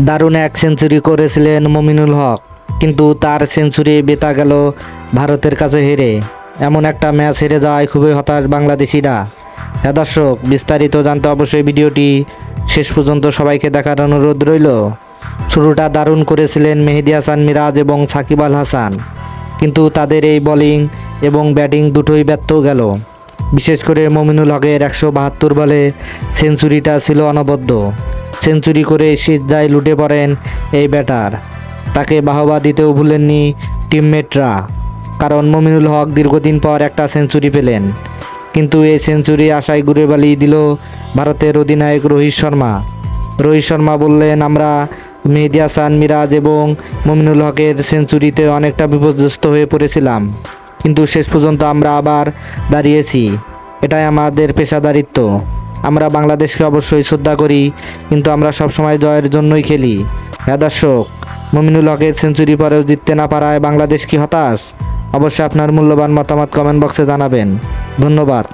দারুণ এক সেঞ্চুরি করেছিলেন মমিনুল হক, কিন্তু তার সেঞ্চুরি বেতা গেল ভারতের কাছে হেরে। এমন একটা ম্যাচ হেরে যাওয়ায় খুবই হতাশ বাংলাদেশিরা। হ্যাঁ দর্শক, বিস্তারিত জানতে অবশ্যই ভিডিওটি শেষ পর্যন্ত সবাইকে দেখার অনুরোধ রইল। শুরুটা দারুণ করেছিলেন মেহেদী হাসান মিরাজ এবং সাকিব আল হাসান, কিন্তু তাদের এই বোলিং এবং ব্যাটিং দুটোই ব্যর্থ গেল। বিশেষ করে মমিনুল হকের 172 বলে সেঞ্চুরিটা ছিল অনবদ্য। সেঞ্চুরি করে সিজদায় লুটে পড়েন এই ব্যাটার। তাকে বাহবা দিতেও ভুলেননি টিমমেটরা, কারণ মমিনুল হক দীর্ঘদিন পর একটা সেঞ্চুরি পেলেন। কিন্তু এই সেঞ্চুরি আশায় ঘুরে বালিয়ে দিল ভারতের অধিনায়ক রোহিত শর্মা। রোহিত শর্মা বললেন, আমরা মেহেদী হাসান মিরাজ এবং মমিনুল হকের সেঞ্চুরিতে অনেকটা বিপর্যস্ত হয়ে পড়েছিলাম, কিন্তু শেষ পর্যন্ত আমরা আবার দাঁড়িয়েছি। এটাই আমাদের পেশাদারিত্ব। আমরা বাংলাদেশকে অবশ্যই শ্রদ্ধা করি, কিন্তু আমরা সবসময় জয়ের জন্যই খেলি। হ্যাঁ দর্শক, মমিনুল হকের সেঞ্চুরি পরেও জিততে না পারায় বাংলাদেশ কি হতাশ? অবশ্যই আপনার মূল্যবান মতামত কমেন্ট বক্সে জানাবেন। ধন্যবাদ।